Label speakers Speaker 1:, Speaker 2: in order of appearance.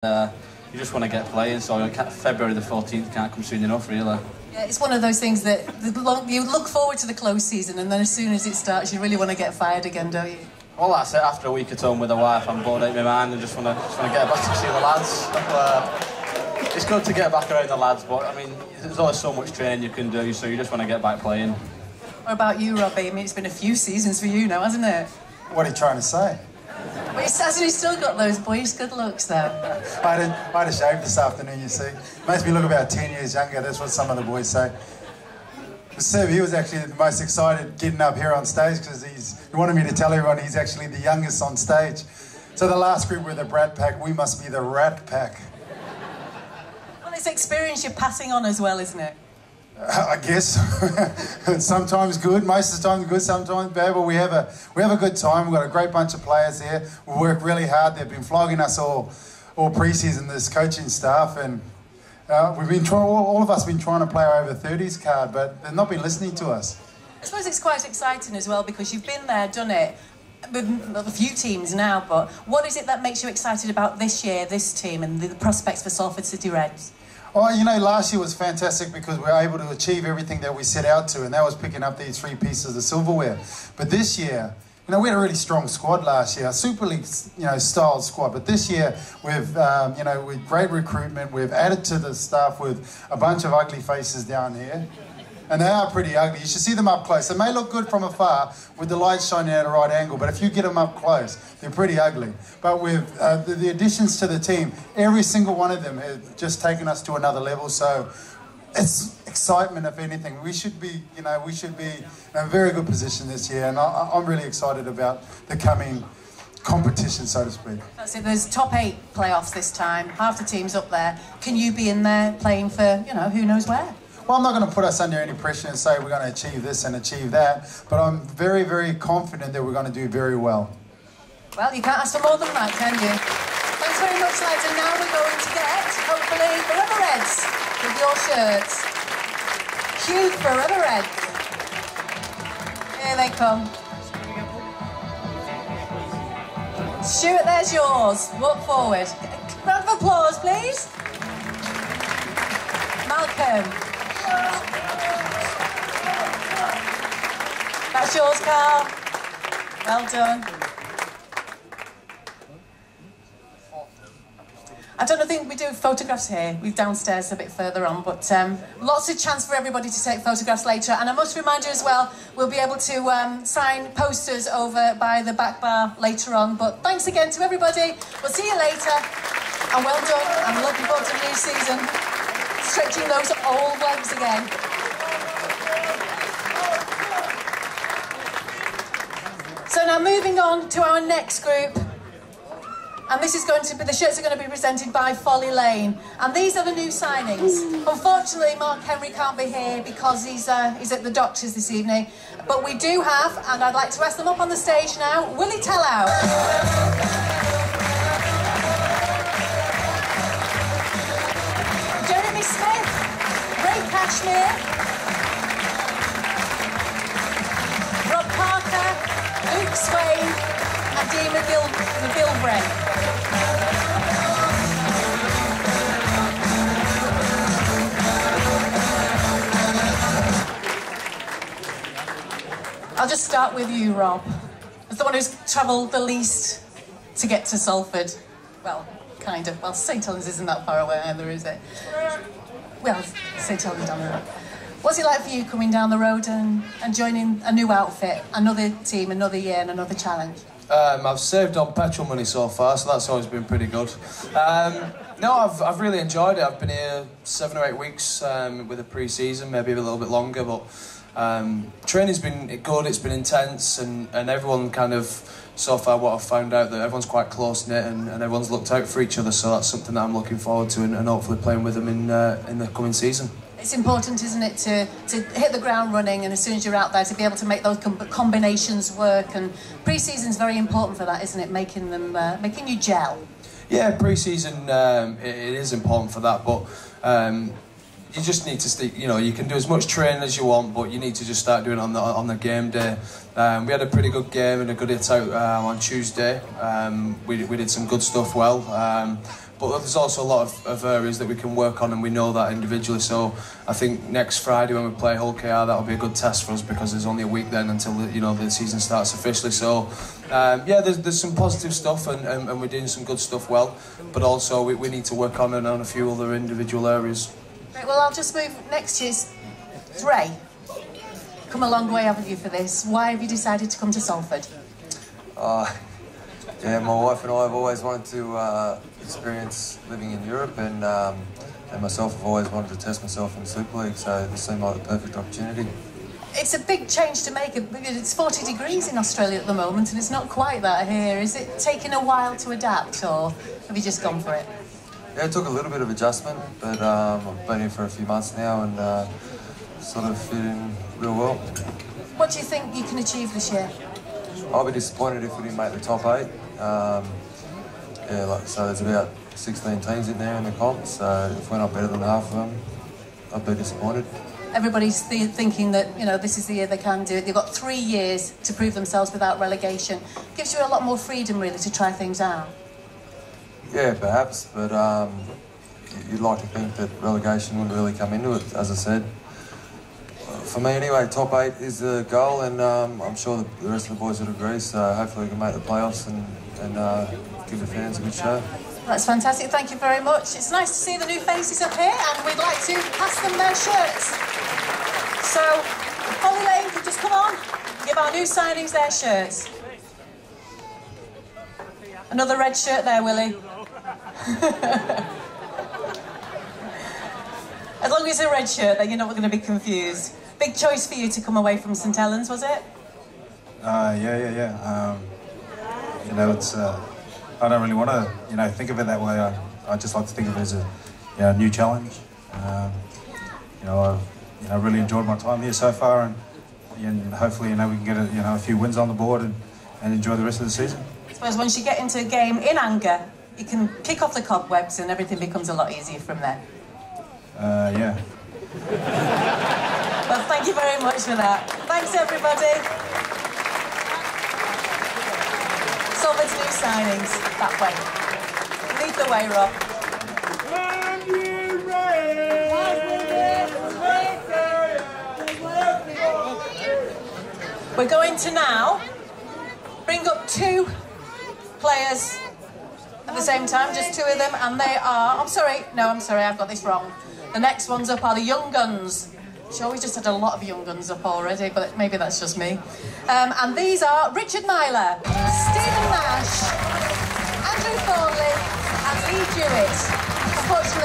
Speaker 1: You just want to get playing, so February the 14th can't come soon enough, really.
Speaker 2: Yeah, it's one of those things that you look forward to the close season, and then as soon as it starts, you really want to get fired again, don't you?
Speaker 1: Well, that's it. After a week at home with the wife, I'm bored out of my mind and just want to get back to see the lads. It's good to get back around the lads, but I mean, there's only so much training you can do, so you just want to get back playing.
Speaker 2: What about you, Robbie? I mean, it's been a few seasons for you now, hasn't it?
Speaker 3: What are you trying to say?
Speaker 2: But hasn't he still got those boys' good looks, though?
Speaker 3: I had a shave this afternoon, you see. Makes me look about 10 years younger, that's what some of the boys say. Seb, he was actually the most excited getting up here on stage because he wanted me to tell everyone he's actually the youngest on stage. So the last group were the Brat Pack, we must be the Rat Pack.
Speaker 2: Well, it's experience you're passing on as well, isn't it?
Speaker 3: I guess. Sometimes good, most of the time good, sometimes bad, but we have a good time. We've got a great bunch of players here. We work really hard. They've been flogging us all pre-season, this coaching staff, and we've been all of us have been trying to play our over 30s card, but they've not been listening to us.
Speaker 2: I suppose it's quite exciting as well because you've been there, done it, with a few teams now, but what is it that makes you excited about this year, this team, and the prospects for Salford City Reds?
Speaker 3: Oh, you know, last year was fantastic because we were able to achieve everything that we set out to, and that was picking up these 3 pieces of silverware. But this year, you know, we had a really strong squad last year, a Super League, you know, style squad. But this year, we've, you know, with great recruitment, we've added to the staff with a bunch of ugly faces down here. And they are pretty ugly. You should see them up close. They may look good from afar with the light shining at a right angle, but if you get them up close, they're pretty ugly. But with the additions to the team, every single one of them has just taken us to another level. So it's excitement, if anything. We should be, you know, in a very good position this year, and I'm really excited about the coming competition, so to speak.
Speaker 2: That's it. There's top 8 playoffs this time. Half the team's up there. Can you be in there playing for, you know, who knows where?
Speaker 3: Well, I'm not going to put us under any pressure and say we're going to achieve this and achieve that, but I'm very, very confident that we're going to do very well.
Speaker 2: Well, you can't ask for more than that, can you? Thanks very much, lads. And now we're going to get, hopefully, the Rubber Reds with your shirts. Cue for Rubber Reds. Here they come. Stuart, there's yours. Walk forward. Round of applause, please. Malcolm. That's yours, Carl. Well done. I don't think we do photographs here. We're downstairs a bit further on, but lots of chance for everybody to take photographs later. And I must remind you as well, we'll be able to sign posters over by the back bar later on. But thanks again to everybody. We'll see you later. And well done. I'm looking forward to the new season. Stretching those old legs again. So now moving on to our next group. And this is going to be, the shirts are going to be presented by Folly Lane. And these are the new signings. Unfortunately, Mark Henry can't be here because he's at the doctor's this evening. But we do have, and I'd like to ask them up on the stage now, Willie Tellow. Jeremy Smith, Ray Cashmere, Rob Parker, Luke Swain, and Dean McGilvray. I'll just start with you, Rob. As the one who's travelled the least to get to Salford. Well, kind of. Well, St Helens isn't that far away either, is it? Well, St Helens down the road. What's it like for you coming down the road and joining a new outfit, another team, another year and another challenge?
Speaker 4: I've saved on petrol money so far, so that's always been pretty good. No, I've really enjoyed it. I've been here 7 or 8 weeks with a pre-season, maybe a little bit longer, but training's been good, it's been intense, and everyone kind of, so far what I've found out, that everyone's quite close-knit and everyone's looked out for each other, so that's something that I'm looking forward to and hopefully playing with them in the coming season.
Speaker 2: It's important, isn't it, to hit the ground running, and as soon as you're out there to be able to make those combinations work, and pre-season's very important for that, isn't it, making you gel?
Speaker 4: Yeah, pre-season it is important for that, but you just need to stick. You know, you can do as much training as you want, but you need to just start doing it on the game day. We had a pretty good game and a good hit out on Tuesday. We did some good stuff well. But there's also a lot of areas that we can work on, and we know that individually. So I think next Friday when we play Hull KR, that'll be a good test for us, because there's only a week then until the season starts officially. So yeah, there's some positive stuff, and we're doing some good stuff well. But also we need to work on a few other individual areas.
Speaker 2: Right, well, I'll just move next to you. Ray, come a long way, haven't you, for this? Why have you decided to come to Salford?
Speaker 5: Yeah, my wife and I have always wanted to experience living in Europe, and myself have always wanted to test myself in the Super League, so this seemed like the perfect opportunity.
Speaker 2: It's a big change to make. It's 40 degrees in Australia at the moment, and it's not quite that here. Is it taking a while to adapt, or have you just gone for it?
Speaker 5: Yeah, it took a little bit of adjustment, but I've been here for a few months now and sort of fit in real well.
Speaker 2: What do you think you can achieve this year?
Speaker 5: I'll be disappointed if we didn't make the top 8. Yeah, so there's about 16 teams in there in the comp, so if we're not better than half of them, I'd be disappointed.
Speaker 2: Everybody's thinking that, this is the year they can do it. They've got 3 years to prove themselves without relegation. Gives you a lot more freedom, really, to try things out.
Speaker 5: Yeah, perhaps, but you'd like to think that relegation wouldn't really come into it, as I said. For me anyway, top 8 is the goal, and I'm sure the rest of the boys would agree, so hopefully we can make the playoffs and give the fans a good show.
Speaker 2: That's fantastic, thank you very much. It's nice to see the new faces up here, and we'd like to pass them their shirts. So, Holly Lane, could just come on, give our new signings their shirts. Another red shirt there, Willie. As long as it's a red shirt, then you're not going to be confused. Big choice for you to come away from St Helens, was it?
Speaker 6: Yeah. It's. I don't really want to, think of it that way. I just like to think of it as a, new challenge. I've really enjoyed my time here so far, and hopefully, we can get a few wins on the board and enjoy the rest of the season.
Speaker 2: I suppose once you get into a game in anger, you can kick off the cobwebs and everything becomes a lot easier from there.
Speaker 6: Yeah.
Speaker 2: Well, thank you very much for that. Thanks, everybody. Salford's new signings, that way. Lead the way, Rob. We're going to now bring up 2 players at the same time, just 2 of them, and they are... I'm sorry, I've got this wrong. The next ones up are the Young Guns. Sure, we just had a lot of Young Guns up already, but maybe that's just me. And these are Richard Myler, Stephen Nash, Andrew Thornley, and Lee Jewett. Unfortunately,